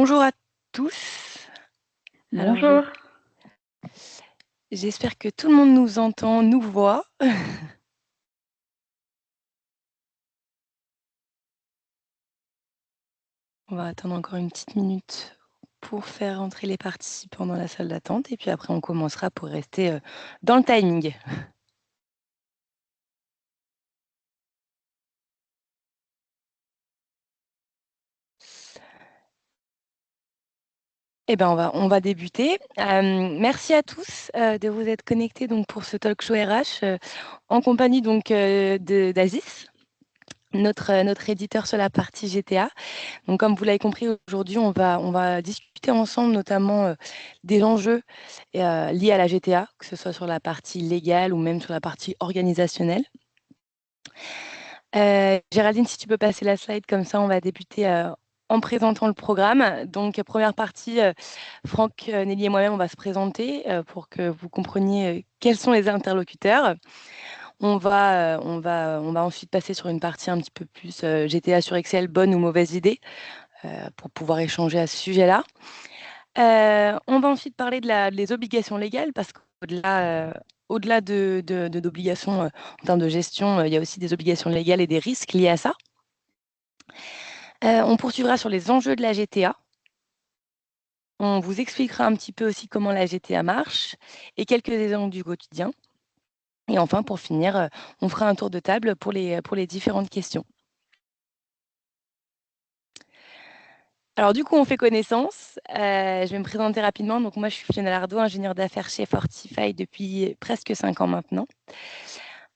Bonjour à tous. Alors Bonjour. j'espère que tout le monde nous entend, nous voit. On va attendre encore une petite minute pour faire entrer les participants dans la salle d'attente et puis après on commencera pour rester, dans le timing. Eh ben, on va débuter. Merci à tous, de vous être connectés donc pour ce talk show RH, en compagnie donc, d'Aziz, notre éditeur sur la partie GTA. Donc, comme vous l'avez compris, aujourd'hui, on va discuter ensemble notamment des enjeux liés à la GTA, que ce soit sur la partie légale ou même sur la partie organisationnelle. Géraldine, si tu peux passer la slide, comme ça, on va débuter en présentant le programme. Donc, première partie, Franck, Nelly et moi-même, on va se présenter pour que vous compreniez quels sont les interlocuteurs. On va ensuite passer sur une partie un petit peu plus GTA sur Excel, bonne ou mauvaise idée, pour pouvoir échanger à ce sujet-là. On va ensuite parler des obligations légales parce qu'au-delà au-delà d'obligations en termes de gestion, il y a aussi des obligations légales et des risques liés à ça. On poursuivra sur les enjeux de la GTA. On vous expliquera un petit peu aussi comment la GTA marche et quelques exemples du quotidien. Et enfin, pour finir, on fera un tour de table pour les différentes questions. Alors du coup, on fait connaissance. Je vais me présenter rapidement. Donc moi, je suis Fiona Lardot, ingénieure d'affaires chez Fortify depuis presque 5 ans maintenant.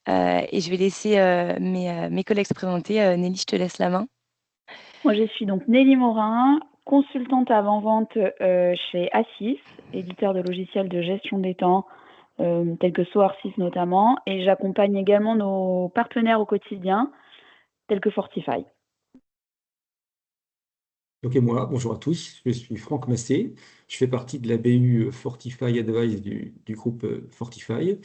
Et je vais laisser mes collègues se présenter. Nelly, je te laisse la main. Moi, je suis donc Nelly Morin, consultante avant-vente chez Assis, éditeur de logiciels de gestion des temps, tels que SoarSys notamment, et j'accompagne également nos partenaires au quotidien, tels que Fortify. Donc, et moi, bonjour à tous, je suis Franck Massé, je fais partie de la BU Fortify Advice du groupe Fortify,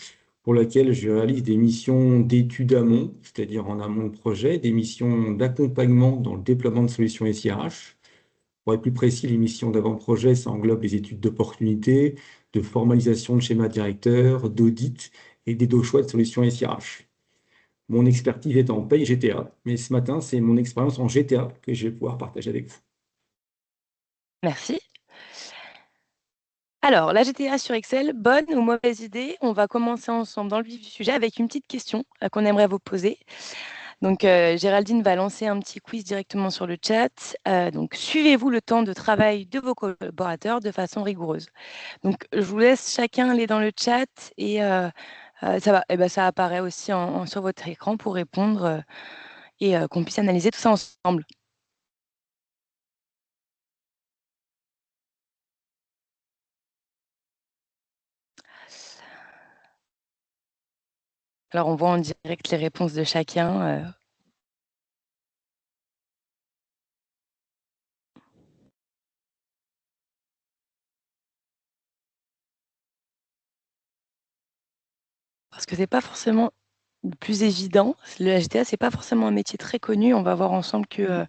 pour laquelle je réalise des missions d'études amont, c'est-à-dire en amont de projet, des missions d'accompagnement dans le déploiement de solutions SIRH. Pour être plus précis, les missions d'avant-projet, ça englobe les études d'opportunité, de formalisation de schéma directeur, d'audit et des choix de solutions SIRH. Mon expertise est en paye GTA, mais ce matin, c'est mon expérience en GTA que je vais pouvoir partager avec vous. Merci. Alors, la GTA sur Excel, bonne ou mauvaise idée? On va commencer ensemble dans le vif du sujet avec une petite question qu'on aimerait vous poser. Donc, Géraldine va lancer un petit quiz directement sur le chat. Donc, suivez-vous le temps de travail de vos collaborateurs de façon rigoureuse? Donc, je vous laisse chacun aller dans le chat et ça apparaît aussi sur votre écran pour répondre et qu'on puisse analyser tout ça ensemble. Alors, on voit en direct les réponses de chacun. Parce que c'est pas forcément le plus évident. Le GTA, c'est pas forcément un métier très connu. On va voir ensemble que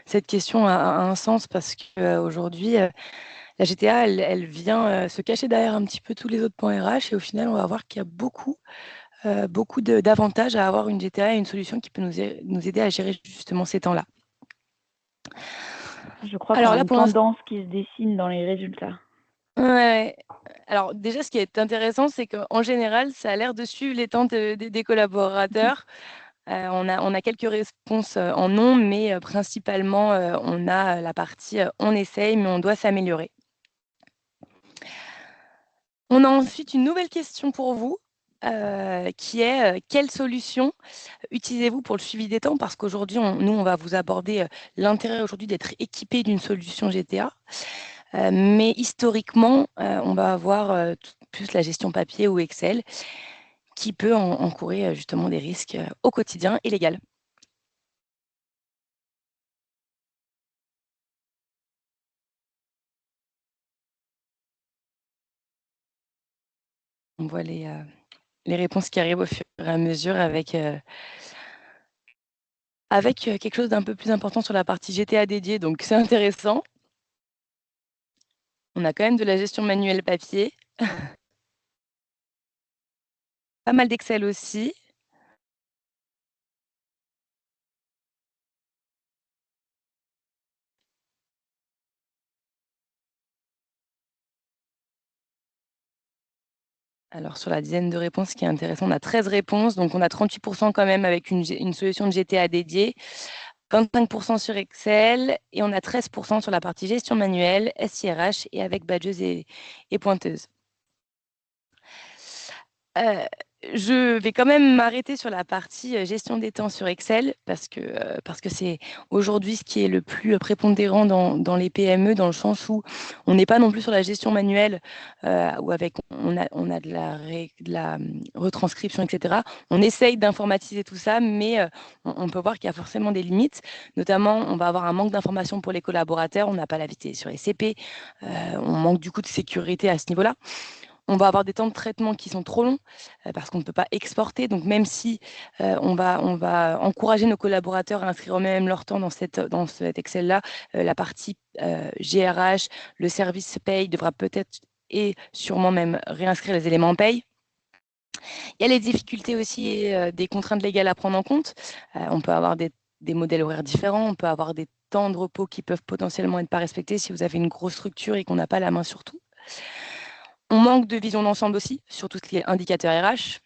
cette question a un sens parce qu'aujourd'hui, la GTA, elle vient se cacher derrière un petit peu tous les autres points RH et au final, on va voir qu'il y a beaucoup d'avantages à avoir une GTA et une solution qui peut nous aider à gérer justement ces temps-là. Je crois qu'on Alors a là, une pour l'instant, tendance qui se dessine dans les résultats. ouais. Alors déjà, ce qui est intéressant, c'est qu'en général, ça a l'air de suivre les temps des collaborateurs. On a quelques réponses en non, mais principalement, on a la partie on essaye, mais on doit s'améliorer. On a ensuite une nouvelle question pour vous qui est quelle solution utilisez-vous pour le suivi des temps? Parce qu'aujourd'hui, nous, on va vous aborder l'intérêt aujourd'hui d'être équipé d'une solution GTA. Mais historiquement, on va avoir plus la gestion papier ou Excel qui peut encourir justement des risques au quotidien et légal. On voit les réponses qui arrivent au fur et à mesure avec quelque chose d'un peu plus important sur la partie GTA dédiée, donc c'est intéressant. On a quand même de la gestion manuelle papier. Pas mal d'Excel aussi. Alors sur la dizaine de réponses, ce qui est intéressant, on a 13 réponses, donc on a 38% quand même avec une solution de GTA dédiée, 25% sur Excel et on a 13% sur la partie gestion manuelle, SIRH et avec badgeuse et pointeuse. Je vais quand même m'arrêter sur la partie gestion des temps sur Excel parce que c'est aujourd'hui ce qui est le plus prépondérant dans les PME, dans le sens où on n'est pas non plus sur la gestion manuelle où avec on a de la retranscription, etc. On essaye d'informatiser tout ça, mais on peut voir qu'il y a forcément des limites. Notamment, on va avoir un manque d'informations pour les collaborateurs, on n'a pas la vitesse sur les CP, on manque du coup de sécurité à ce niveau-là. On va avoir des temps de traitement qui sont trop longs parce qu'on ne peut pas exporter. Donc, même si on va encourager nos collaborateurs à inscrire eux-mêmes leur temps dans cet Excel-là, la partie GRH, le service paye devra peut-être et sûrement même réinscrire les éléments paye. Il y a les difficultés aussi des contraintes légales à prendre en compte. On peut avoir des modèles horaires différents, on peut avoir des temps de repos qui peuvent potentiellement être pas respectés si vous avez une grosse structure et qu'on n'a pas la main sur tout. On manque de vision d'ensemble aussi, sur tout ce qui est indicateur RH.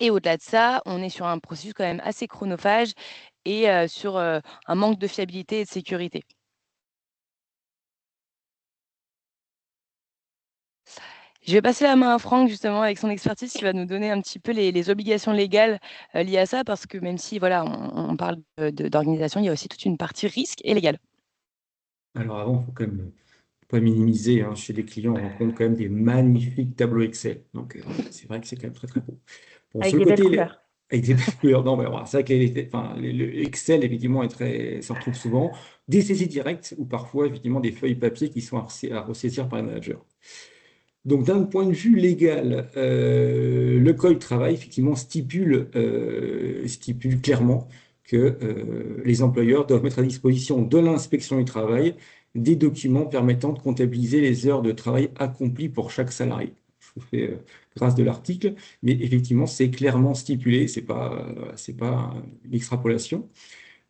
Et au-delà de ça, on est sur un processus quand même assez chronophage et sur un manque de fiabilité et de sécurité. Je vais passer la main à Franck, justement, avec son expertise, qui va nous donner un petit peu les obligations légales liées à ça, parce que même si voilà, on parle d'organisation, il y a aussi toute une partie risque et légale. Alors avant, il faut quand même pas minimiser, hein. Chez les clients, on rencontre quand même des magnifiques tableaux Excel. Donc, c'est vrai que c'est quand même très, très beau. Bon, sur Avec le des belles côté, couleurs. avec des belles couleurs, non, mais voilà, c'est vrai que le Excel, effectivement, se retrouve souvent. Des saisies directes ou parfois, effectivement, des feuilles papier qui sont à ressaisir par les managers. Donc, d'un point de vue légal, le Code du travail, effectivement, stipule clairement que les employeurs doivent mettre à disposition de l'inspection du travail des documents permettant de comptabiliser les heures de travail accomplies pour chaque salarié. Je vous fais grâce de l'article, mais effectivement, c'est clairement stipulé, c'est pas une extrapolation.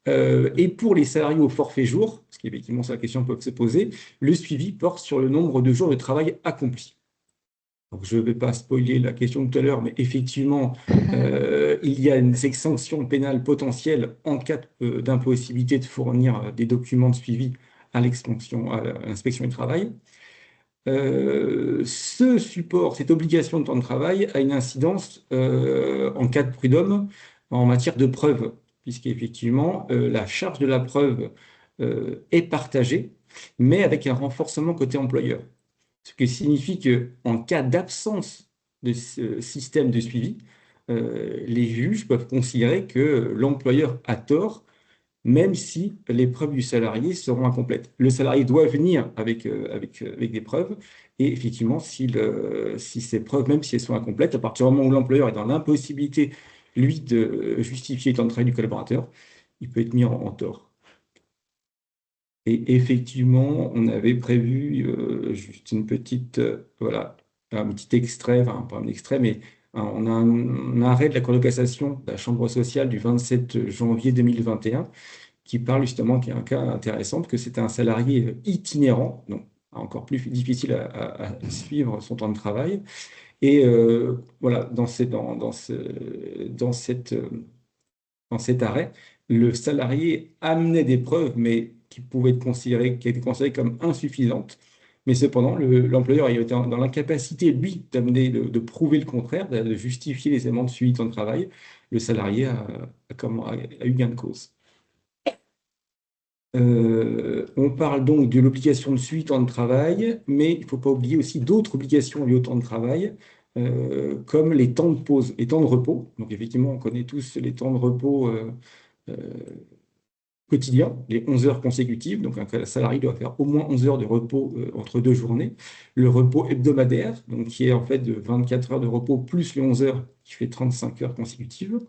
Et pour les salariés au forfait jour, parce qu'effectivement, c'est la question que peuvent se poser, le suivi porte sur le nombre de jours de travail accomplis. Donc, je ne vais pas spoiler la question de tout à l'heure, mais effectivement, il y a une sanction pénale potentielle en cas d'impossibilité de fournir des documents de suivi à l'inspection du travail. Ce support, cette obligation de temps de travail a une incidence en cas de prud'homme en matière de preuve, puisqu'effectivement, la charge de la preuve est partagée, mais avec un renforcement côté employeur. Ce qui signifie qu'en cas d'absence de ce système de suivi, les juges peuvent considérer que l'employeur a tort, même si les preuves du salarié seront incomplètes. Le salarié doit venir avec des preuves, et effectivement, si ces preuves, même si elles sont incomplètes, à partir du moment où l'employeur est dans l'impossibilité, lui, de justifier le temps de travail du collaborateur, il peut être mis en tort. Et effectivement, on avait prévu juste une petite, voilà, un petit extrait, enfin pas un extrait, mais on a un arrêt de la Cour de cassation de la Chambre sociale du 27 janvier 2021 qui parle justement, qui est un cas intéressant, parce que c'est un salarié itinérant, donc encore plus difficile à suivre son temps de travail. Et voilà, dans cet arrêt, le salarié amenait des preuves, mais qui étaient considérées comme insuffisantes. Mais cependant, l'employeur ayant été dans l'incapacité, lui, de prouver le contraire, de justifier les éléments de suivi de temps de travail, le salarié a eu gain de cause. On parle donc de l'obligation de suivi temps de travail, mais il ne faut pas oublier aussi d'autres obligations liées au temps de travail, comme les temps de pause, les temps de repos. Donc effectivement, on connaît tous les temps de repos euh, quotidiens, les 11 heures consécutives. Donc un salarié doit faire au moins 11 heures de repos entre deux journées. Le repos hebdomadaire, donc qui est en fait de 24 heures de repos plus les 11 heures, qui fait 35 heures consécutives.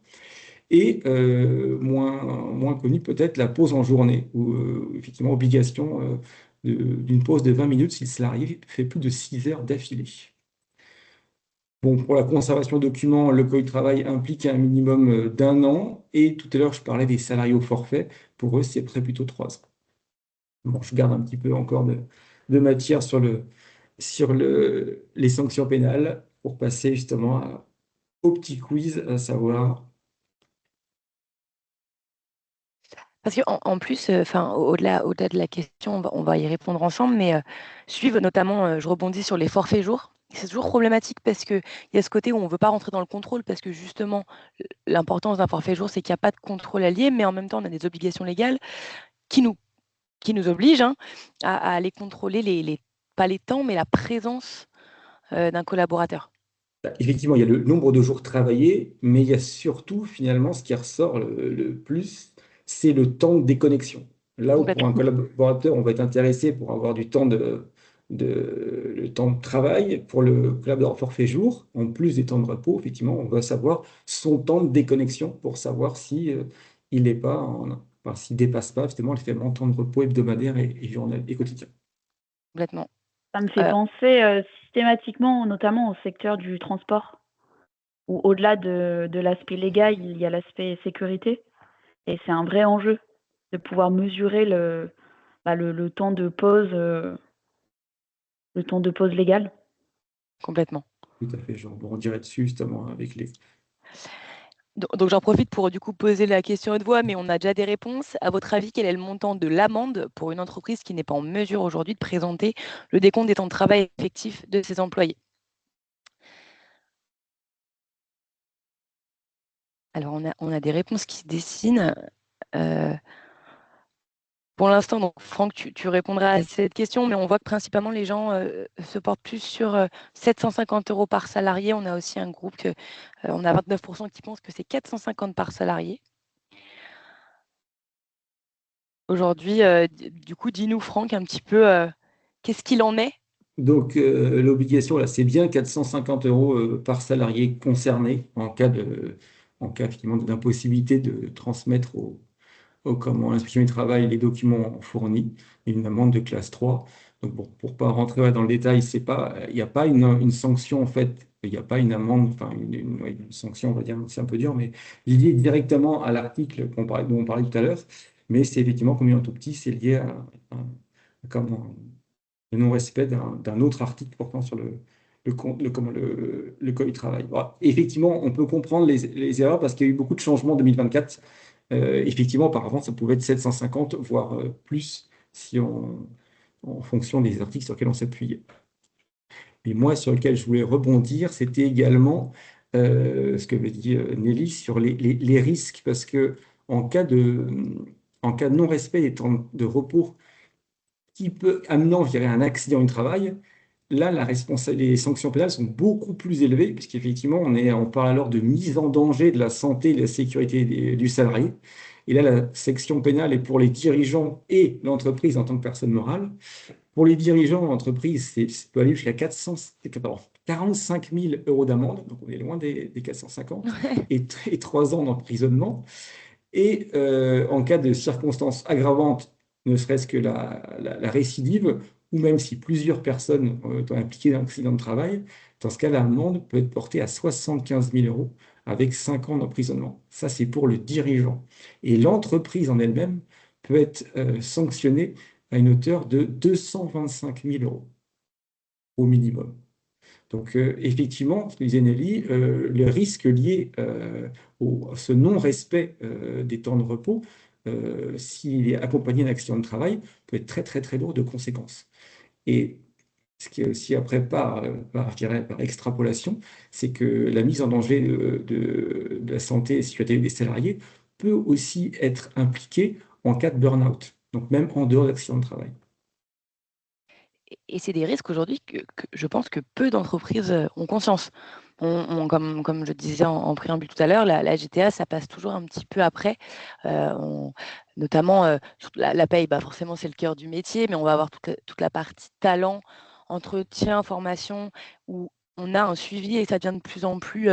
Et moins connu peut-être la pause en journée, ou effectivement obligation d'une pause de 20 minutes si le salarié fait plus de 6 heures d'affilée. Bon, pour la conservation de documents, le code du travail implique un minimum d'1 an. Et tout à l'heure, je parlais des salariés au forfait. Pour eux, c'est plutôt 3 ans. Bon, je garde un petit peu encore de matière sur les sanctions pénales pour passer justement au petit quiz, à savoir. Parce qu'en plus, au-delà de la question, on va y répondre ensemble, mais suivre notamment, je rebondis sur les forfaits jours. C'est toujours problématique parce qu'il y a ce côté où on ne veut pas rentrer dans le contrôle parce que justement, l'importance d'un forfait jour, c'est qu'il n'y a pas de contrôle allié, mais en même temps, on a des obligations légales qui nous obligent, hein, à aller contrôler pas les temps, mais la présence d'un collaborateur. Effectivement, il y a le nombre de jours travaillés, mais il y a surtout, finalement, ce qui ressort le plus, c'est le temps de déconnexion. Là où pour un Complètement. collaborateur, on va être intéressé pour avoir du temps le temps de travail. Pour le collaborateur forfait jour, en plus des temps de repos, effectivement, on va savoir son temps de déconnexion pour savoir si il n'est pas enfin, s'il dépasse pas justement les fameux temps de repos hebdomadaire et journal et quotidien. Complètement. Ça me fait Euh, penser systématiquement, notamment au secteur du transport, où au-delà de l'aspect légal, il y a l'aspect sécurité. Et c'est un vrai enjeu de pouvoir mesurer le temps de pause, le temps de pause légal. Complètement. Tout à fait, je rebondirai dessus justement avec les. Donc j'en profite pour du coup poser la question haute voix, mais on a déjà des réponses. À votre avis, quel est le montant de l'amende pour une entreprise qui n'est pas en mesure aujourd'hui de présenter le décompte des temps de travail effectifs de ses employés? Alors on a des réponses qui se dessinent. Euh, pour l'instant, donc Franck, tu répondras à cette question, mais on voit que principalement les gens se portent plus sur 750 € par salarié. On a aussi un groupe on a 29% qui pensent que c'est 450 par salarié. Aujourd'hui, du coup, dis-nous, Franck, un petit peu, qu'est-ce qu'il en est? Donc, l'obligation, là, c'est bien 450 € par salarié concerné en cas effectivement d'impossibilité de transmettre comment l'inspection du travail les documents fournis, une amende de classe 3. Donc, bon, pour ne pas rentrer dans le détail, il n'y a pas une sanction, en fait, il n'y a pas une amende, enfin, une sanction, on va dire, c'est un peu dur, mais liée directement à l'article dont on parlait tout à l'heure. Mais c'est effectivement, comme il est un tout petit, c'est lié comment, le non-respect d'un autre article portant sur le Code du travail. Bon, effectivement, on peut comprendre les erreurs parce qu'il y a eu beaucoup de changements en 2024. Effectivement, auparavant, ça pouvait être 750, voire plus, si en fonction des articles sur lesquels on s'appuyait. Mais moi, sur lequel je voulais rebondir, c'était également ce que veut dire Nelly sur les risques, parce que en cas de non-respect des temps de repos qui peut amener à virer un accident du travail, là, les sanctions pénales sont beaucoup plus élevées, puisqu'effectivement, on parle alors de mise en danger de la santé et de la sécurité du salarié. Et là, la section pénale est pour les dirigeants et l'entreprise en tant que personne morale. Pour les dirigeants, l'entreprise, ça peut aller jusqu'à 45 000 € d'amende, donc on est loin des 450, et 3 ans d'emprisonnement. Et en cas de circonstances aggravantes, ne serait-ce que la récidive, ou même si plusieurs personnes sont impliquées dans un accident de travail, dans ce cas, l'amende peut être portée à 75 000 € avec 5 ans d'emprisonnement. Ça, c'est pour le dirigeant. Et l'entreprise en elle-même peut être sanctionnée à une hauteur de 225 000 € au minimum. Donc, effectivement, ce que disait Nelly, le risque lié à ce non-respect des temps de repos, s'il est accompagné d'un accident de travail, peut être très, très, très lourd de conséquences. Et ce qui est aussi après je dirais, par extrapolation, c'est que la mise en danger de la santé et sécurité des salariés peut aussi être impliquée en cas de burn-out, donc même en dehors d'accident de travail. Et c'est des risques aujourd'hui que je pense que peu d'entreprises ont conscience. Comme je disais en préambule tout à l'heure, la GTA, ça passe toujours un petit peu après. Notamment, la paye, bah forcément, c'est le cœur du métier, mais on va avoir toute la partie talent, entretien, formation, où on a un suivi et ça devient de plus en plus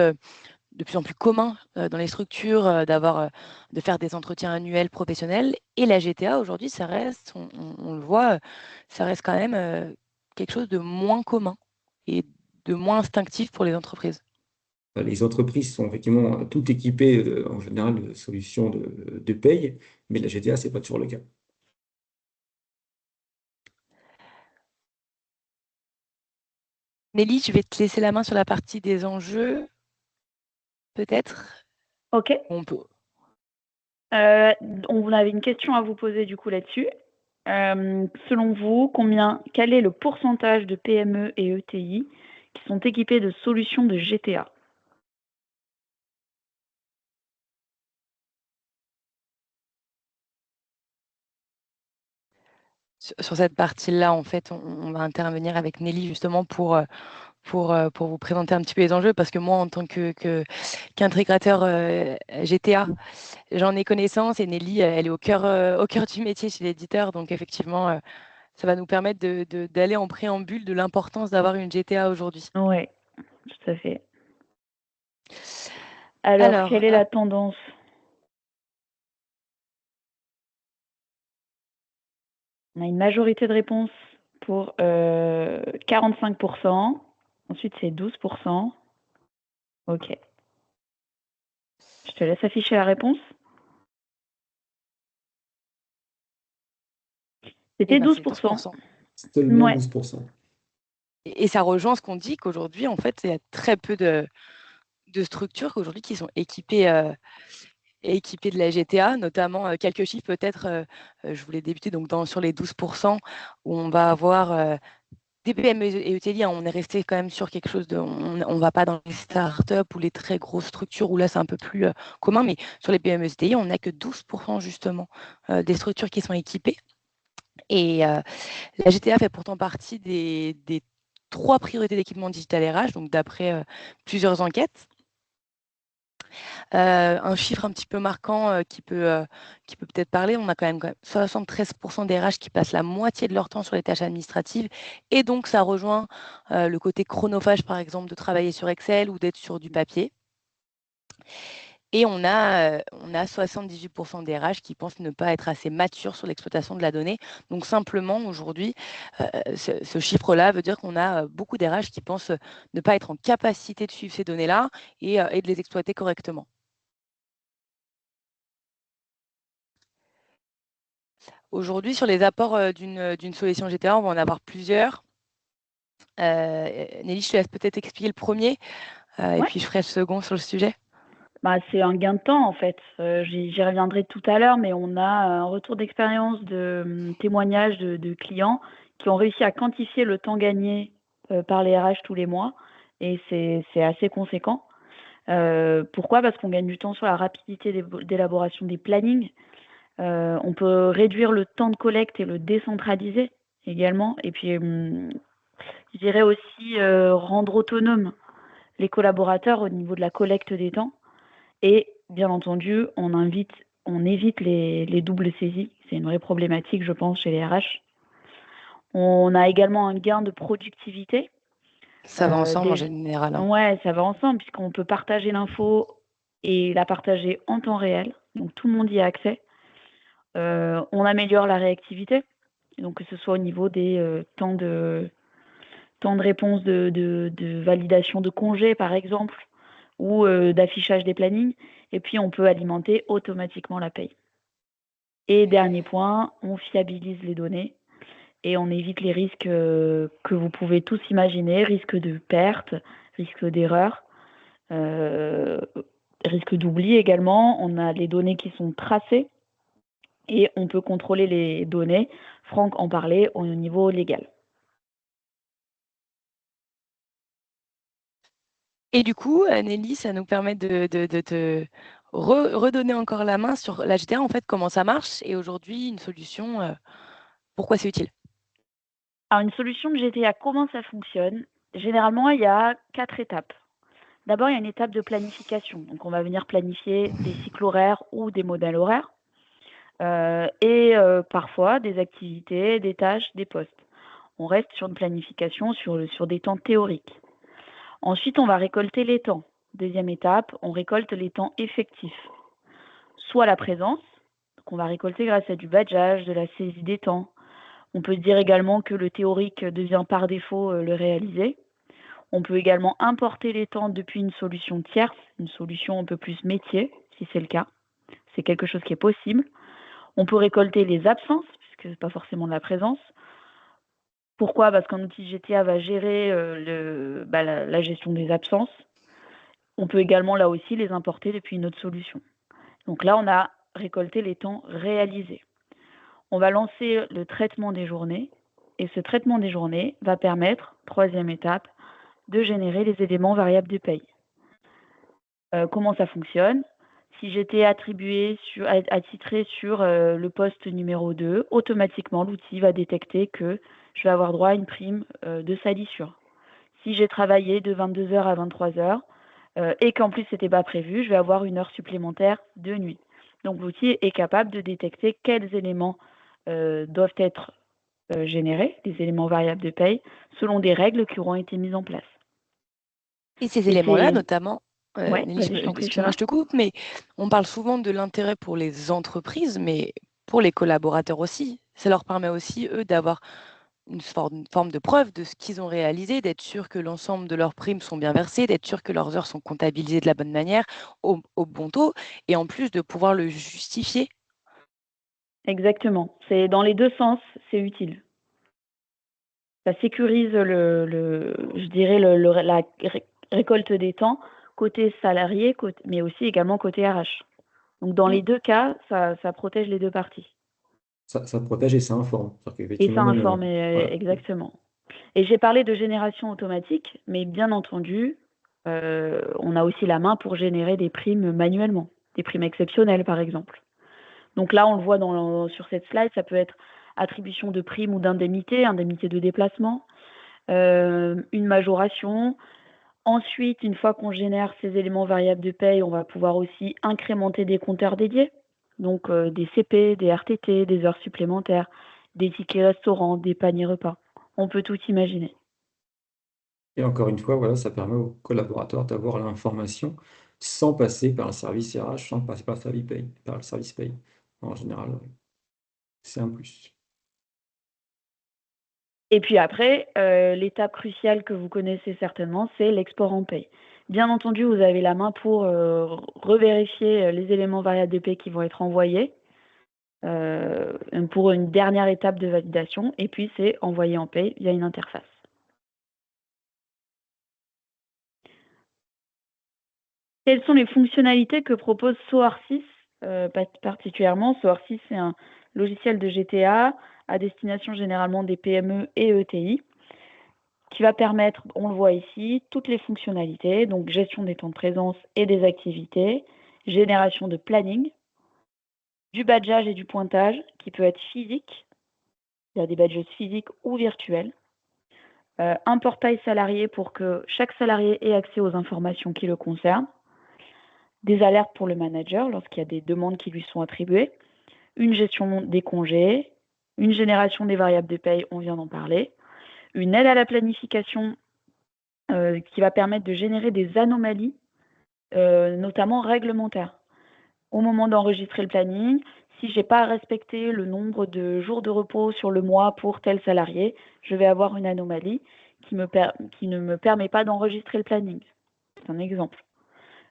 de plus en plus commun dans les structures de faire des entretiens annuels professionnels. Et la GTA, aujourd'hui, ça reste, on le voit, ça reste quand même quelque chose de moins commun et de moins instinctif pour les entreprises. Les entreprises sont effectivement toutes équipées en général de solutions de paye, mais la GTA, c'est pas toujours le cas. Nelly, je vais te laisser la main sur la partie des enjeux, peut-être. Ok. On peut. On avait une question à vous poser du coup là-dessus. Selon vous, quel est le pourcentage de PME et ETI qui sont équipés de solutions de GTA? Sur cette partie-là, en fait, on va intervenir avec Nelly justement pour vous présenter un petit peu les enjeux, parce que moi, en tant qu'intégrateur GTA, j'en ai connaissance et Nelly, elle est au cœur du métier chez l'éditeur. Donc, effectivement, ça va nous permettre d'aller en préambule de l'importance d'avoir une GTA aujourd'hui. Oui, tout à fait. Alors, Alors, quelle est la tendance? On a une majorité de réponses pour 45%. Ensuite, c'est 12%. Ok. Je te laisse afficher la réponse. C'était 12%. Seulement Ouais. 12%. Et ça rejoint ce qu'on dit qu'aujourd'hui, en fait, il y a très peu de structures aujourd'hui qui sont équipées de la GTA, notamment quelques chiffres peut-être. Je voulais débuter donc sur les 12%, où on va avoir des PME et ETI. On est resté quand même sur quelque chose on ne va pas dans les startups ou les très grosses structures où là c'est un peu plus commun, mais sur les PME et ETI, on n'a que 12% justement des structures qui sont équipées. Et la GTA fait pourtant partie des 3 priorités d'équipement digital RH, donc d'après plusieurs enquêtes. Un chiffre un petit peu marquant qui peut peut-être parler, on a quand même 73% des RH qui passent la moitié de leur temps sur les tâches administratives, et donc ça rejoint le côté chronophage, par exemple, de travailler sur Excel ou d'être sur du papier. Et on a 78% des RH qui pensent ne pas être assez matures sur l'exploitation de la donnée. Donc simplement, aujourd'hui, ce chiffre-là veut dire qu'on a beaucoup d'RH qui pensent ne pas être en capacité de suivre ces données-là et de les exploiter correctement. Aujourd'hui, sur les apports d'une solution GTA, on va en avoir plusieurs. Nelly, je te laisse peut-être expliquer le premier, et Ouais. puis je ferai le second sur le sujet. Bah, c'est un gain de temps en fait. J'y reviendrai tout à l'heure, mais on a un retour d'expérience de témoignages de clients qui ont réussi à quantifier le temps gagné par les RH tous les mois, et c'est assez conséquent. Pourquoi? Parce qu'on gagne du temps sur la rapidité d'élaboration des plannings. On peut réduire le temps de collecte et le décentraliser également. Et puis, je dirais aussi rendre autonome les collaborateurs au niveau de la collecte des temps. Et bien entendu, on évite les doubles saisies. C'est une vraie problématique, je pense, chez les RH. On a également un gain de productivité. Ça va ensemble en général. Ouais, ça va ensemble, puisqu'on peut partager l'info et la partager en temps réel. Donc tout le monde y a accès. On améliore la réactivité. Donc que ce soit au niveau des temps de réponse de validation de congés, par exemple, ou d'affichage des plannings. Et puis, on peut alimenter automatiquement la paye. Et dernier point, on fiabilise les données et on évite les risques que vous pouvez tous imaginer, risque de perte, risque d'erreur, risque d'oubli également. On a les données qui sont tracées et on peut contrôler les données. Franck en parlait au niveau légal. Et du coup, Nelly, ça nous permet de te redonner encore la main sur la GTA, en fait, comment ça marche, et aujourd'hui, une solution, pourquoi c'est utile. Alors, une solution de GTA, comment ça fonctionne? Généralement, il y a 4 étapes. D'abord, il y a une étape de planification. Donc, on va venir planifier des cycles horaires ou des modèles horaires. Et parfois, des activités, des tâches, des postes. On reste sur une planification sur des temps théoriques. Ensuite, on va récolter les temps. Deuxième étape, on récolte les temps effectifs. Soit la présence, qu'on va récolter grâce à du badgeage, de la saisie des temps. On peut dire également que le théorique devient par défaut le réalisé. On peut également importer les temps depuis une solution tierce, une solution un peu plus métier, si c'est le cas. C'est quelque chose qui est possible. On peut récolter les absences, puisque ce n'est pas forcément de la présence. Pourquoi? Parce qu'un outil GTA va gérer la gestion des absences. On peut également, là aussi, les importer depuis une autre solution. Donc là, on a récolté les temps réalisés. On va lancer le traitement des journées. Et ce traitement des journées va permettre, troisième étape, de générer les éléments variables de paye. Comment ça fonctionne? Si j'étais attitré sur le poste numéro 2, automatiquement, l'outil va détecter que je vais avoir droit à une prime de salissure. Si j'ai travaillé de 22h à 23h et qu'en plus, ce n'était pas prévu, je vais avoir une heure supplémentaire de nuit. Donc, l'outil est capable de détecter quels éléments doivent être générés, les éléments variables de paye, selon des règles qui auront été mises en place. Et ces éléments-là, notamment, Ouais, Nelly, vas-y, je t'en prie, excuse-moi, je te coupe, mais on parle souvent de l'intérêt pour les entreprises, mais pour les collaborateurs aussi. Ça leur permet aussi, eux, d'avoir une forme de preuve de ce qu'ils ont réalisé, d'être sûr que l'ensemble de leurs primes sont bien versées, d'être sûr que leurs heures sont comptabilisées de la bonne manière, au bon taux, et en plus de pouvoir le justifier. Exactement. C'est dans les deux sens, c'est utile. Ça sécurise je dirais la récolte des temps côté salarié, mais aussi également côté RH. Donc dans les deux cas, ça protège les deux parties. Ça protège et ça informe. Et ça informe, Voilà. exactement. Et j'ai parlé de génération automatique, mais bien entendu, on a aussi la main pour générer des primes manuellement, des primes exceptionnelles par exemple. Donc là, on le voit sur cette slide, ça peut être attribution de primes ou d'indemnités, indemnité de déplacement, une majoration. Ensuite, une fois qu'on génère ces éléments variables de paye, on va pouvoir aussi incrémenter des compteurs dédiés. Donc des CP, des RTT, des heures supplémentaires, des tickets restaurants, des paniers repas. On peut tout imaginer. Et encore une fois, voilà, ça permet aux collaborateurs d'avoir l'information sans passer par un service RH, sans passer par le service paye. En général, c'est un plus. Et puis après, l'étape cruciale que vous connaissez certainement, c'est l'export en paye. Bien entendu, vous avez la main pour revérifier les éléments variables de paye qui vont être envoyés pour une dernière étape de validation. Et puis, c'est envoyé en paye via une interface. Quelles sont les fonctionnalités que propose SOAR 6 particulièrement? SOAR 6, c'est un logiciel de GTA à destination généralement des PME et ETI qui va permettre, on le voit ici, toutes les fonctionnalités, donc gestion des temps de présence et des activités, génération de planning, du badgeage et du pointage qui peut être physique, il y a des badges physiques ou virtuels, un portail salarié pour que chaque salarié ait accès aux informations qui le concernent, des alertes pour le manager lorsqu'il y a des demandes qui lui sont attribuées, une gestion des congés, une génération des variables de paye, on vient d'en parler, une aide à la planification qui va permettre de générer des anomalies, notamment réglementaires. Au moment d'enregistrer le planning, si je n'ai pas respecté le nombre de jours de repos sur le mois pour tel salarié, je vais avoir une anomalie qui ne me permet pas d'enregistrer le planning. C'est un exemple.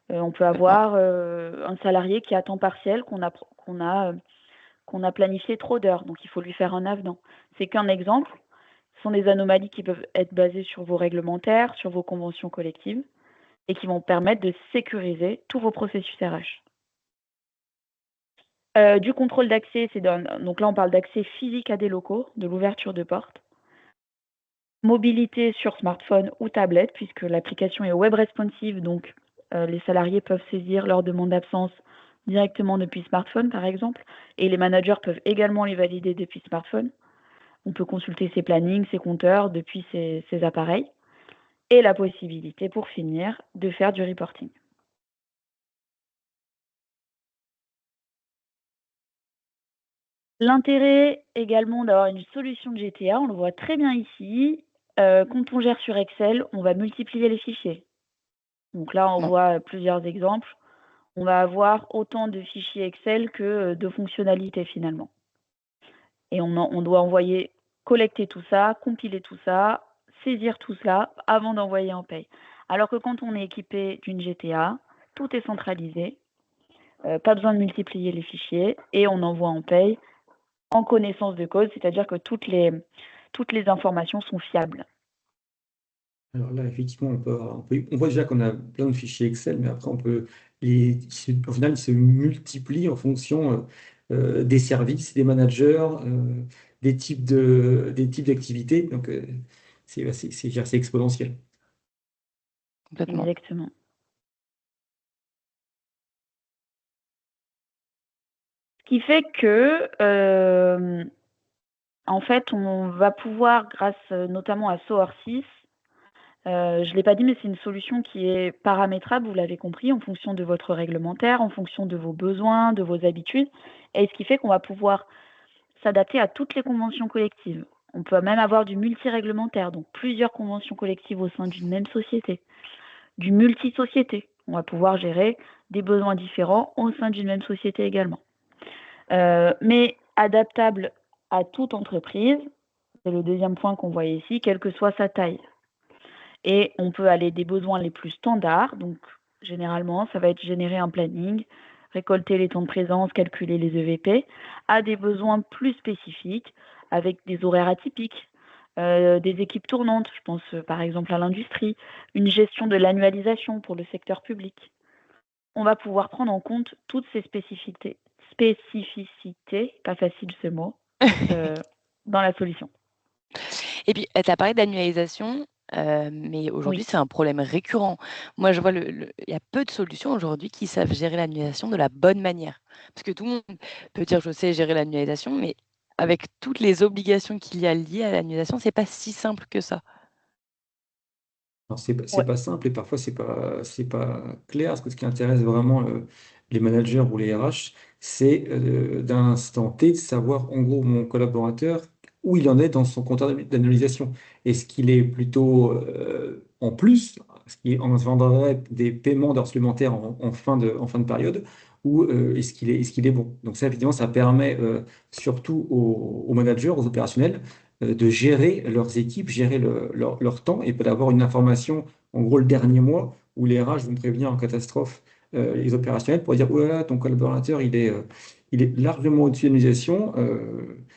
On peut avoir un salarié qui est à temps partiel, qu'on a planifié trop d'heures, donc il faut lui faire un avenant. C'est qu'un exemple. Ce sont des anomalies qui peuvent être basées sur vos réglementaires, sur vos conventions collectives, et qui vont permettre de sécuriser tous vos processus RH. Du contrôle d'accès, donc là on parle d'accès physique à des locaux, de l'ouverture de portes. Mobilité sur smartphone ou tablette, puisque l'application est web responsive, donc les salariés peuvent saisir leurs demandes d'absence directement depuis smartphone par exemple, et les managers peuvent également les valider depuis smartphone. On peut consulter ses plannings, ses compteurs depuis ces appareils, et la possibilité pour finir de faire du reporting. L'intérêt également d'avoir une solution de GTA, on le voit très bien ici. Quand on gère sur Excel, on va multiplier les fichiers. Donc là, on Bon. voit plusieurs exemples. On va avoir autant de fichiers Excel que de fonctionnalités finalement. Et on doit collecter tout ça, compiler tout ça, saisir tout cela avant d'envoyer en paye. Alors que quand on est équipé d'une GTA, tout est centralisé, pas besoin de multiplier les fichiers et on envoie en paye en connaissance de cause, c'est-à-dire que toutes les informations sont fiables. Alors là, effectivement, on voit déjà qu'on a plein de fichiers Excel, mais après, au final, ils se multiplient en fonction des services, des managers, des types d'activités. Donc, c'est assez exponentiel. Complètement. Exactement. Ce qui fait que, en fait, on va pouvoir, grâce notamment à SOAR6, je ne l'ai pas dit, mais c'est une solution qui est paramétrable, vous l'avez compris, en fonction de votre réglementaire, en fonction de vos besoins, de vos habitudes, et ce qui fait qu'on va pouvoir s'adapter à toutes les conventions collectives. On peut même avoir du multi-réglementaire, donc plusieurs conventions collectives au sein d'une même société, du multi-société. On va pouvoir gérer des besoins différents au sein d'une même société également. Mais adaptable à toute entreprise, c'est le deuxième point qu'on voit ici, quelle que soit sa taille. Et on peut aller des besoins les plus standards, donc généralement, ça va être générer un planning, récolter les temps de présence, calculer les EVP, à des besoins plus spécifiques, avec des horaires atypiques, des équipes tournantes, je pense par exemple à l'industrie, une gestion de l'annualisation pour le secteur public. On va pouvoir prendre en compte toutes ces spécificités, pas facile ce mot, dans la solution. Et puis, tu as parlé d'annualisation, mais aujourd'hui, Oui. c'est un problème récurrent. Moi, je vois il y a peu de solutions aujourd'hui qui savent gérer l'annualisation de la bonne manière. Parce que tout le monde peut dire: «Je sais gérer l'annualisation», mais avec toutes les obligations qu'il y a liées à l'annualisation, c'est pas si simple que ça. Alors, c'est Ouais. pas simple et parfois c'est pas clair, parce que ce qui intéresse vraiment les managers ou les RH, c'est d'instant T de savoir en gros mon collaborateur où il en est dans son compteur d'annualisation. Est-ce qu'il est plutôt en plus, ce qui engendrerait des paiements d'heures supplémentaires en fin de période, ou est-ce qu'il est bon? Donc ça, évidemment, ça permet surtout aux managers, aux opérationnels, de gérer leurs équipes, gérer leur temps et peut d'avoir une information, en gros, le dernier mois où les RH vont prévenir en catastrophe les opérationnels pour dire: oh là là, ton collaborateur, il est largement au-dessus de l'utilisation.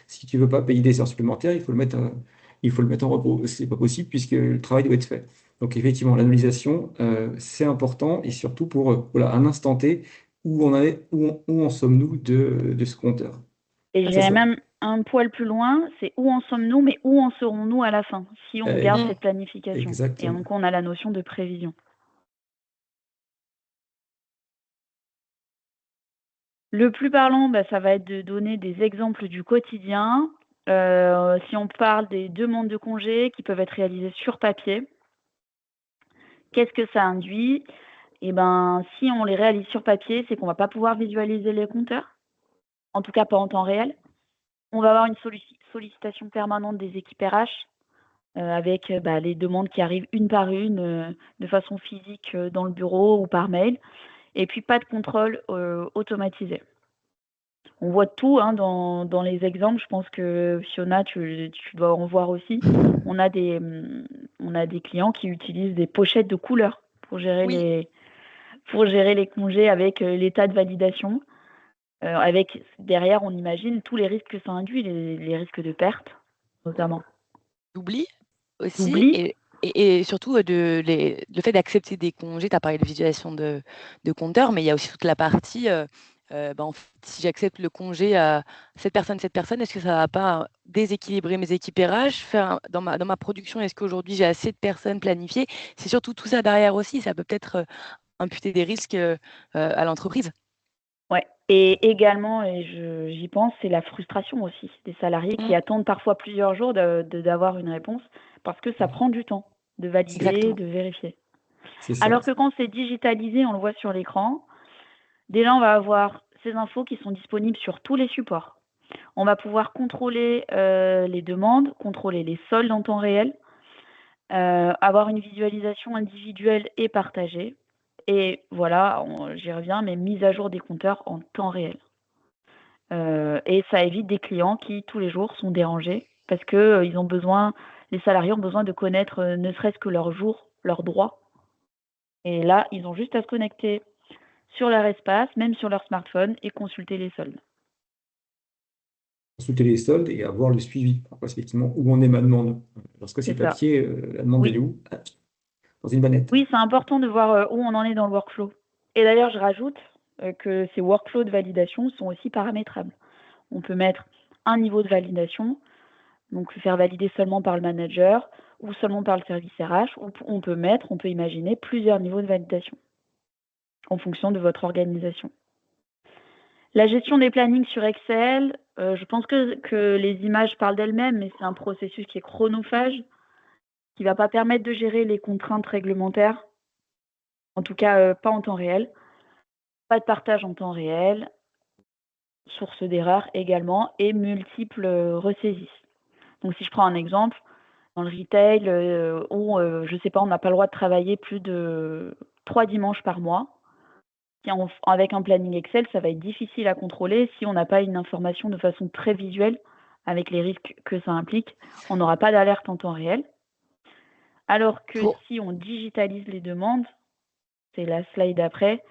Si tu veux pas payer des heures supplémentaires, il faut le mettre en repos. C'est pas possible puisque le travail doit être fait. Donc, effectivement, l'annualisation, c'est important et surtout pour voilà, un instant T où on est, où en sommes-nous de ce compteur. Et Ah, ça, j'irais même un poil plus loin, c'est où en sommes-nous, mais où en serons-nous à la fin, si on garde euh, cette planification. Et exactement. donc on a la notion de prévision. Le plus parlant, ça va être de donner des exemples du quotidien. Si on parle des demandes de congés qui peuvent être réalisées sur papier, qu'est-ce que ça induit? Eh ben, si on les réalise sur papier, c'est qu'on va pas pouvoir visualiser les compteurs, en tout cas pas en temps réel. On va avoir une sollicitation permanente des équipes RH, avec les demandes qui arrivent une par une, de façon physique dans le bureau ou par mail. Et puis pas de contrôle automatisé. On voit tout dans les exemples. Je pense que Fiona, tu dois en voir aussi. On a des clients qui utilisent des pochettes de couleurs pour gérer Oui. les congés avec l'état de validation. Avec derrière, on imagine tous les risques que ça induit, les risques de perte notamment. D'oubli aussi D'oubli. et surtout, le fait d'accepter des congés. Tu as parlé de visualisation de compteurs, mais il y a aussi toute la partie, en fait, si j'accepte le congé à cette personne, est-ce que ça va pas déséquilibrer mes équipes RH? Dans ma production, est-ce qu'aujourd'hui j'ai assez de personnes planifiées? C'est surtout tout ça derrière aussi, ça peut peut-être, imputer des risques, à l'entreprise. Ouais, et également, et j'y pense, c'est la frustration aussi des salariés qui Mmh, attendent parfois plusieurs jours d'avoir une réponse parce que ça prend du temps de valider, exactement. de vérifier. C'est ça. Alors que quand c'est digitalisé, on le voit sur l'écran, déjà on va avoir ces infos qui sont disponibles sur tous les supports. On va pouvoir contrôler les demandes, contrôler les soldes en temps réel, avoir une visualisation individuelle et partagée. Et voilà, j'y reviens, mais mise à jour des compteurs en temps réel. Et ça évite des clients qui, tous les jours, sont dérangés parce que les salariés ont besoin de connaître ne serait-ce que leur jour, leurs droits. Et là, ils ont juste à se connecter sur leur espace, même sur leur smartphone, et consulter les soldes. Consulter les soldes et avoir le suivi. Après, effectivement, où en est ma demande? Lorsque c'est C'est ça. papier, la demande, elle est Oui. où? Ah, dans une bannette. Oui, c'est important de voir où on en est dans le workflow. Et d'ailleurs, je rajoute que ces workflows de validation sont aussi paramétrables. On peut mettre un niveau de validation, donc le faire valider seulement par le manager ou seulement par le service RH, ou on peut imaginer plusieurs niveaux de validation en fonction de votre organisation. La gestion des plannings sur Excel, je pense que les images parlent d'elles-mêmes, mais c'est un processus qui est chronophage, qui ne va pas permettre de gérer les contraintes réglementaires, en tout cas pas en temps réel. Pas de partage en temps réel, source d'erreur également, et multiples ressaisies. Donc si je prends un exemple, dans le retail, où je ne sais pas, on n'a pas le droit de travailler plus de 3 dimanches par mois. Avec un planning Excel, ça va être difficile à contrôler si on n'a pas une information de façon très visuelle avec les risques que ça implique. On n'aura pas d'alerte en temps réel. Alors que si on digitalise les demandes, c'est la slide après,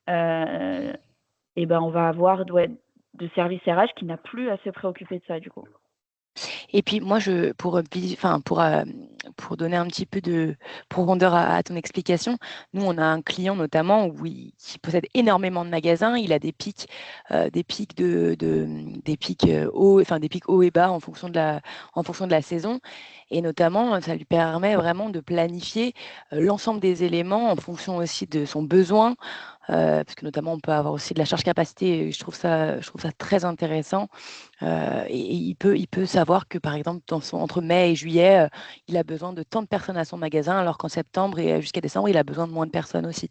et ben on va avoir de service RH qui n'a plus à se préoccuper de ça du coup. Et puis moi, pour donner un petit peu de profondeur à ton explication, nous, on a un client notamment qui possède énormément de magasins. Il a des pics, des pics hauts, enfin des pics hauts et bas en fonction de la saison. Et notamment, ça lui permet vraiment de planifier l'ensemble des éléments en fonction aussi de son besoin, parce que notamment, on peut avoir aussi de la charge capacité. Et je trouve ça très intéressant. Et il peut savoir que, par exemple, entre mai et juillet, il a besoin de tant de personnes à son magasin, alors qu'en septembre et jusqu'à décembre, il a besoin de moins de personnes aussi.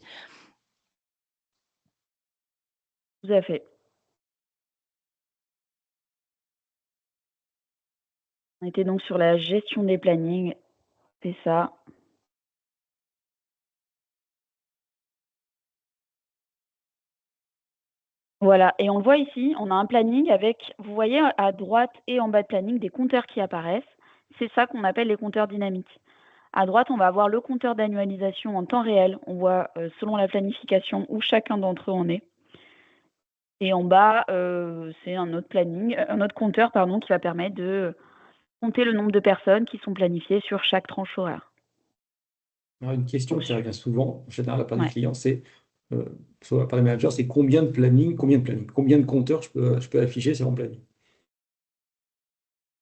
Tout à fait. On était donc sur la gestion des plannings, c'est ça. Voilà, et on le voit ici, on a un planning avec, vous voyez à droite et en bas de planning, des compteurs qui apparaissent. C'est ça qu'on appelle les compteurs dynamiques. À droite, on va avoir le compteur d'annualisation en temps réel. On voit selon la planification où chacun d'entre eux en est. Et en bas, c'est un autre compteur qui va permettre de compter le nombre de personnes qui sont planifiées sur chaque tranche horaire. Alors, une question qui revient souvent, en général, à la part des Ouais. clients, c'est, soit à la part des managers, c'est combien de compteurs je peux afficher sur mon planning?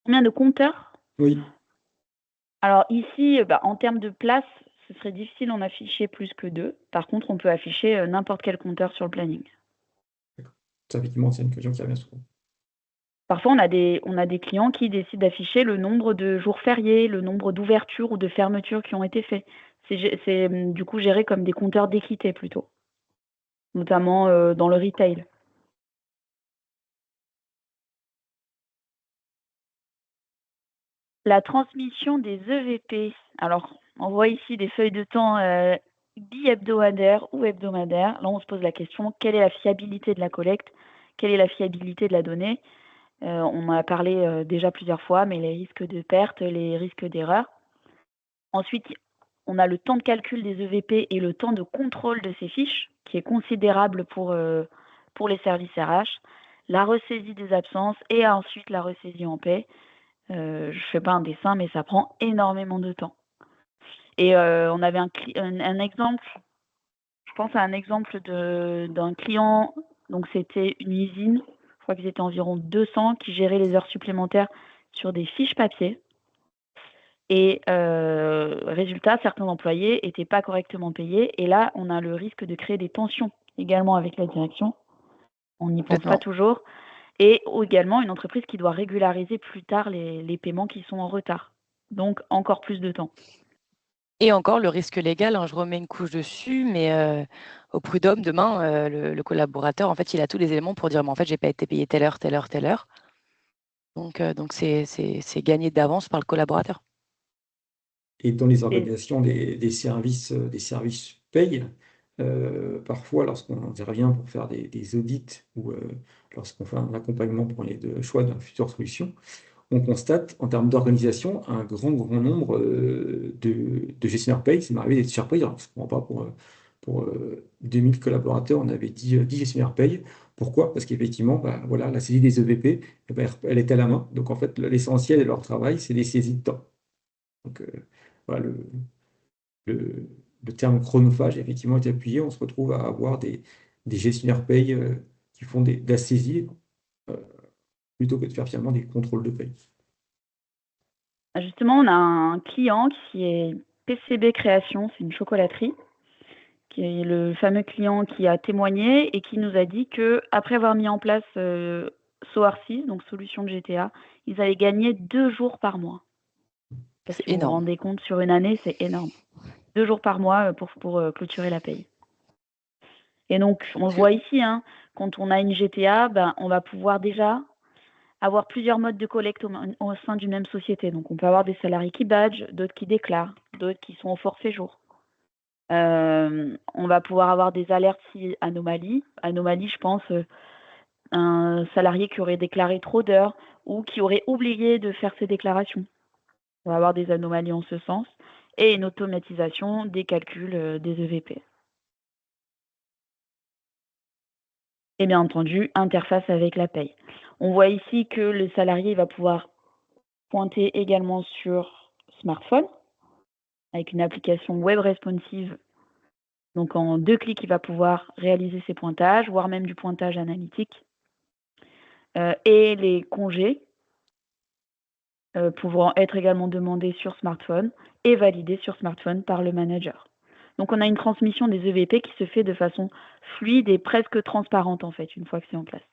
Combien de compteurs? Oui. Alors ici, en termes de place, ce serait difficile d'en afficher plus que 2. Par contre, on peut afficher n'importe quel compteur sur le planning. Ça, effectivement, c'est une question qui revient souvent. Parfois, on a des clients qui décident d'afficher le nombre de jours fériés, le nombre d'ouvertures ou de fermetures qui ont été faits. C'est du coup géré comme des compteurs d'équité plutôt, notamment dans le retail. La transmission des EVP. Alors, on voit ici des feuilles de temps bi-hebdomadaires ou hebdomadaires. Là, on se pose la question, quelle est la fiabilité de la collecte? Quelle est la fiabilité de la donnée? On en a parlé déjà plusieurs fois, mais les risques de perte, les risques d'erreur. Ensuite, on a le temps de calcul des EVP et le temps de contrôle de ces fiches, qui est considérable pour les services RH. La ressaisie des absences et ensuite la ressaisie en paix. Je ne fais pas un dessin, mais ça prend énormément de temps. Et on avait un exemple, je pense à un exemple d'un client, donc c'était une usine, je crois qu'ils étaient environ 200 qui géraient les heures supplémentaires sur des fiches papier. Et résultat, certains employés n'étaient pas correctement payés. Et là, on a le risque de créer des tensions également avec la direction. On n'y pense pas toujours. Et également une entreprise qui doit régulariser plus tard les paiements qui sont en retard. Donc, encore plus de temps. Et encore, le risque légal, hein, je remets une couche dessus, mais au prud'homme, demain, le collaborateur, en fait, il a tous les éléments pour dire, mais en fait, j'ai pas été payé telle heure, telle heure, telle heure. Donc c'est gagné d'avance par le collaborateur. Et dans les organisations des services payent, Parfois, lorsqu'on intervient pour faire des audits ou lorsqu'on fait un accompagnement pour les choix d'une future solution, on constate en termes d'organisation un grand nombre de gestionnaires paye. Ça m'est arrivé d'être surpris. Alors, je ne comprends pas, pour 2000 collaborateurs, on avait 10 gestionnaires paye. Pourquoi? Parce qu'effectivement, bah, voilà, la saisie des EVP, eh ben, elle est à la main. Donc en fait, l'essentiel de leur travail, c'est les saisies de temps. Donc voilà, le, le terme chronophage, effectivement, est appuyé. On se retrouve à avoir des gestionnaires paye qui font de la saisie euh, plutôt que de faire finalement des contrôles de paye. Justement, on a un client qui est PCB Création, c'est une chocolaterie, qui est le fameux client qui a témoigné et qui nous a dit que après avoir mis en place SOAR6, donc solution de GTA, ils allaient gagner 2 jours par mois. C'est Si vous vous énorme. rendez compte, sur une année, c'est énorme. 2 jours par mois pour clôturer la paye. Et donc, on le voit ici, hein, quand on a une GTA, ben, on va pouvoir déjà avoir plusieurs modes de collecte au sein d'une même société. Donc, on peut avoir des salariés qui badgent, d'autres qui déclarent, d'autres qui sont au forfait jour. On va pouvoir avoir des alertes si anomalies. Anomalie, je pense, un salarié qui aurait déclaré trop d'heures ou qui aurait oublié de faire ses déclarations. On va avoir des anomalies en ce sens et une automatisation des calculs des EVP. Et bien entendu, interface avec la paye. On voit ici que le salarié va pouvoir pointer également sur smartphone avec une application web responsive. Donc en 2 clics, il va pouvoir réaliser ses pointages, voire même du pointage analytique. Et les congés pouvant être également demandés sur smartphone et validés sur smartphone par le manager. Donc on a une transmission des EVP qui se fait de façon fluide et presque transparente en fait, une fois que c'est en place.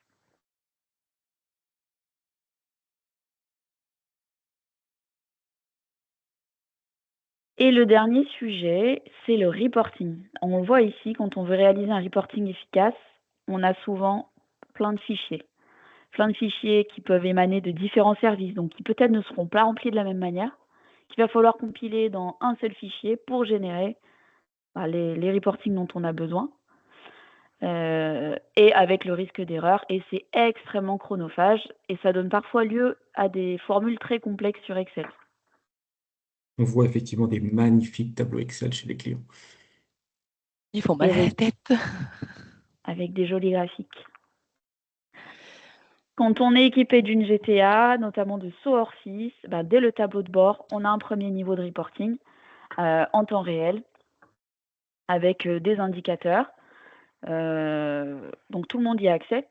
Et le dernier sujet, c'est le reporting. On le voit ici, quand on veut réaliser un reporting efficace, on a souvent plein de fichiers. Plein de fichiers qui peuvent émaner de différents services, donc qui peut-être ne seront pas remplis de la même manière, qu'il va falloir compiler dans un seul fichier pour générer les reportings dont on a besoin, et avec le risque d'erreur. Et c'est extrêmement chronophage, et ça donne parfois lieu à des formules très complexes sur Excel. On voit effectivement des magnifiques tableaux Excel chez les clients. Ils font Et mal à la oui, tête. avec des jolis graphiques. Quand on est équipé d'une GTA, notamment de SOAR6, dès le tableau de bord, on a un premier niveau de reporting en temps réel avec des indicateurs. Donc tout le monde y a accès.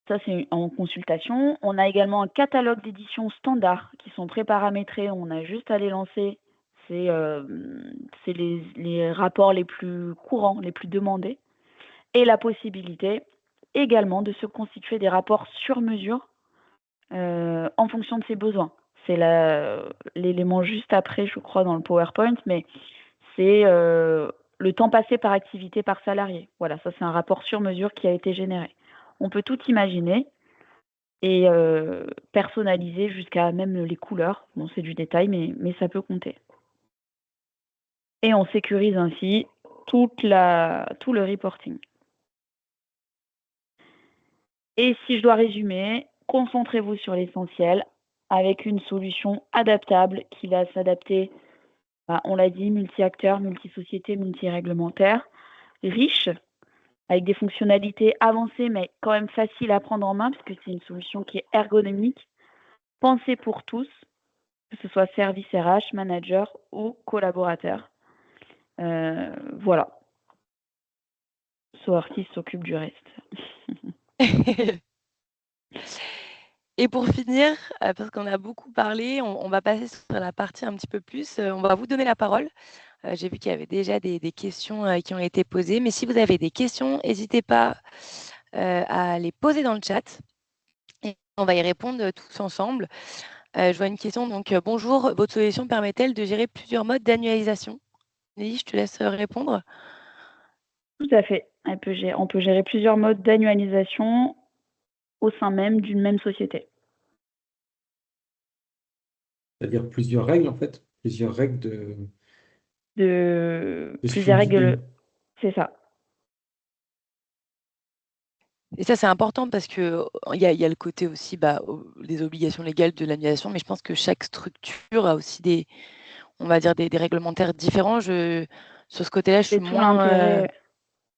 Ça, c'est en consultation. On a également un catalogue d'éditions standard qui sont préparamétrés. On a juste à les lancer. C'est les rapports les plus courants, les plus demandés. Et la possibilité également de se constituer des rapports sur mesure en fonction de ses besoins. C'est l'élément juste après, je crois, dans le PowerPoint, mais c'est le temps passé par activité par salarié. Voilà, ça c'est un rapport sur mesure qui a été généré. On peut tout imaginer et personnaliser jusqu'à même les couleurs. Bon, c'est du détail, mais ça peut compter. Et on sécurise ainsi tout le reporting. Et si je dois résumer, concentrez-vous sur l'essentiel avec une solution adaptable qui va s'adapter, on l'a dit, multi-acteurs, multi-sociétés, multi-réglementaires, riche, avec des fonctionnalités avancées mais quand même faciles à prendre en main parce que c'est une solution qui est ergonomique, pensée pour tous, que ce soit service RH, manager ou collaborateur. Voilà. SOAR6 s'occupe du reste. Et pour finir, parce qu'on a beaucoup parlé, on va passer sur la partie un petit peu plus. On va vous donner la parole. J'ai vu qu'il y avait déjà des questions qui ont été posées. Mais si vous avez des questions, n'hésitez pas à les poser dans le chat. Et on va y répondre tous ensemble. Je vois une question. Donc, bonjour, votre solution permet-elle de gérer plusieurs modes d'annualisation? Nelly, je te laisse répondre. Tout à fait. On peut gérer plusieurs modes d'annualisation au sein même d'une même société. C'est-à-dire plusieurs règles, en fait, plusieurs règles de Plusieurs suivi règles. C'est ça. Et ça, c'est important parce qu'il y a le côté aussi des obligations légales de l'annulation, mais je pense que chaque structure a aussi on va dire des réglementaires différents. Sur ce côté-là, je suis C'est tout moins. l'intérêt.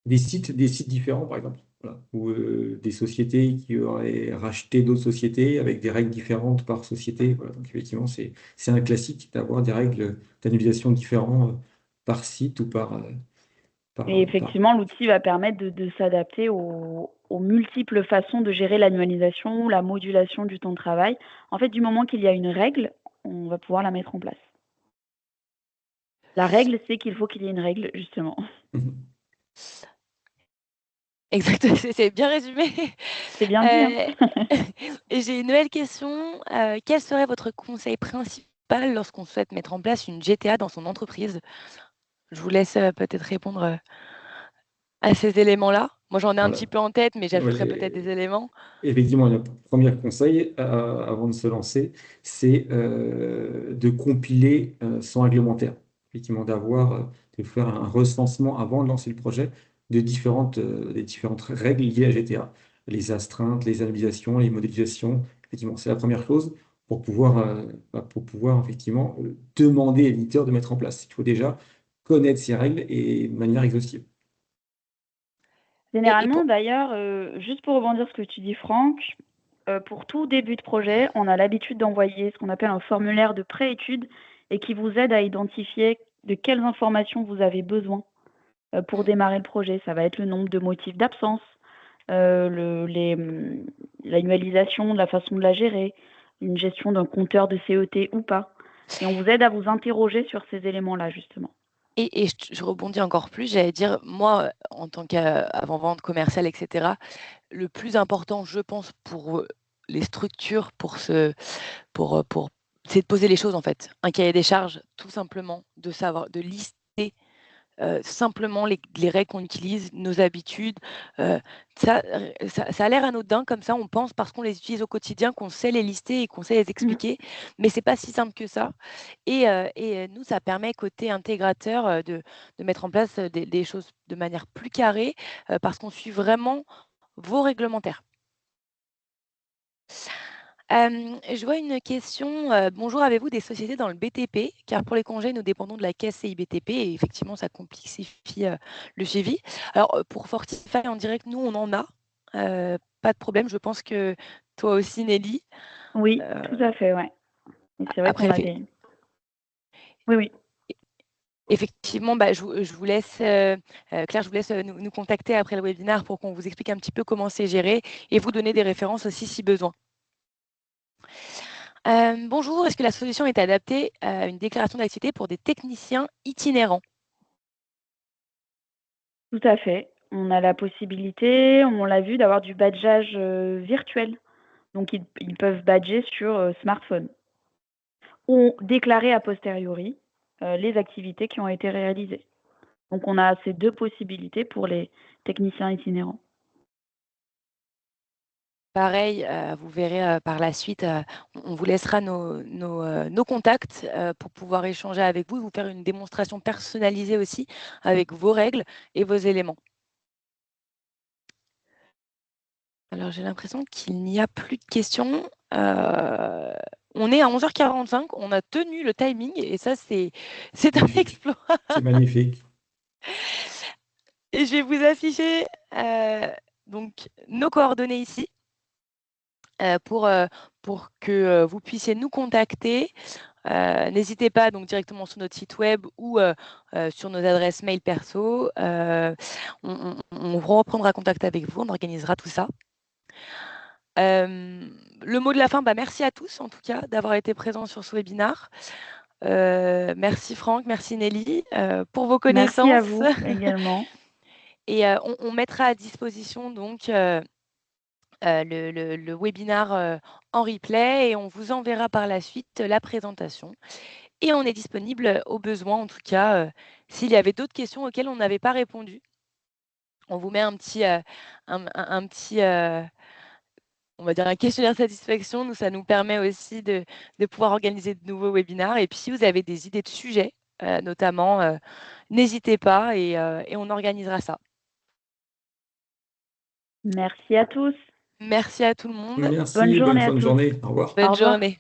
Des sites différents, par exemple, voilà, ou des sociétés qui auraient racheté d'autres sociétés avec des règles différentes par société. Voilà. Donc, effectivement, c'est un classique d'avoir des règles d'annulation différentes par site ou Et par... effectivement, l'outil va permettre de s'adapter aux multiples façons de gérer l'annualisation, la modulation du temps de travail. En fait, du moment qu'il y a une règle, on va pouvoir la mettre en place. La règle, c'est qu'il faut qu'il y ait une règle, justement. Exact, c'est bien résumé. C'est bien dit, hein? Et j'ai une nouvelle question. Quel serait votre conseil principal lorsqu'on souhaite mettre en place une GTA dans son entreprise? Je vous laisse peut-être répondre à ces éléments-là. Moi, j'en ai un Voilà. petit peu en tête, mais j'ajouterai peut-être des Ouais, éléments. effectivement, le premier conseil avant de se lancer, c'est de compiler son réglementaire. Effectivement, de faire un recensement avant de lancer le projet des différentes règles liées à GTA. Les astreintes, les analysations, les modélisations. Effectivement, c'est la première chose pour pouvoir effectivement demander à l'éditeur de mettre en place. Il faut déjà connaître ces règles et de manière exhaustive. Et Généralement, d'ailleurs, juste pour rebondir sur ce que tu dis, Franck, pour tout début de projet, on a l'habitude d'envoyer ce qu'on appelle un formulaire de pré-étude et qui vous aide à identifier de quelles informations vous avez besoin pour démarrer le projet. Ça va être le nombre de motifs d'absence, l'annualisation, la façon de la gérer, une gestion d'un compteur de CET ou pas. Et on vous aide à vous interroger sur ces éléments-là, justement. Et je rebondis encore plus, j'allais dire, moi, en tant qu'avant-vente commerciale, etc., le plus important, je pense, pour les structures, pour c'est de poser les choses, en fait. Un cahier des charges, tout simplement, de savoir, de lister simplement les règles qu'on utilise, nos habitudes. Ça a l'air anodin comme ça, on pense parce qu'on les utilise au quotidien, qu'on sait les lister et qu'on sait les Mmh. expliquer, mais c'est pas si simple que ça. Et nous, ça permet côté intégrateur de mettre en place des choses de manière plus carrée parce qu'on suit vraiment vos réglementaires. Je vois une question. Bonjour, avez-vous des sociétés dans le BTP? Car pour les congés, nous dépendons de la caisse CIBTP et effectivement, ça complexifie le suivi. Alors, pour Fortify en direct, nous, on en a. Pas de problème. Je pense que toi aussi, Nelly. Oui, Euh, tout à fait, ouais. Et c'est vrai après, qu'on avait. Oui, oui. effectivement, je vous laisse, Claire, je vous laisse nous contacter après le webinaire pour qu'on vous explique un petit peu comment c'est géré et vous donner des références aussi si besoin. Bonjour, est-ce que la solution est adaptée à une déclaration d'activité pour des techniciens itinérants? Tout à fait. On a la possibilité, on l'a vu, d'avoir du badgeage virtuel. Donc, ils peuvent badger sur smartphone ou déclarer a posteriori les activités qui ont été réalisées. Donc, on a ces deux possibilités pour les techniciens itinérants. Pareil, vous verrez par la suite, on vous laissera nos contacts pour pouvoir échanger avec vous et vous faire une démonstration personnalisée aussi avec vos règles et vos éléments. Alors, j'ai l'impression qu'il n'y a plus de questions. On est à 11h45, on a tenu le timing et ça, c'est un Magnifique. exploit. C'est magnifique. Et je vais vous afficher donc nos coordonnées ici pour que vous puissiez nous contacter. N'hésitez pas donc directement sur notre site web ou sur nos adresses mail perso. On reprendra contact avec vous, on organisera tout ça. Le mot de la fin, merci à tous en tout cas d'avoir été présents sur ce webinaire. Merci Franck, merci Nelly pour vos Merci à connaissances. vous également. Et on mettra à disposition donc le webinaire en replay et on vous enverra par la suite la présentation. Et on est disponible au besoin, en tout cas, s'il y avait d'autres questions auxquelles on n'avait pas répondu. On vous met un petit, on va dire un questionnaire de satisfaction. Nous, ça nous permet aussi de pouvoir organiser de nouveaux webinaires. Et puis, si vous avez des idées de sujets, notamment, n'hésitez pas et on organisera ça. Merci à tous. Merci à tout le monde. Bonne Merci, bonne journée à fin de tous. journée. Au revoir. Au Bonne revoir. journée.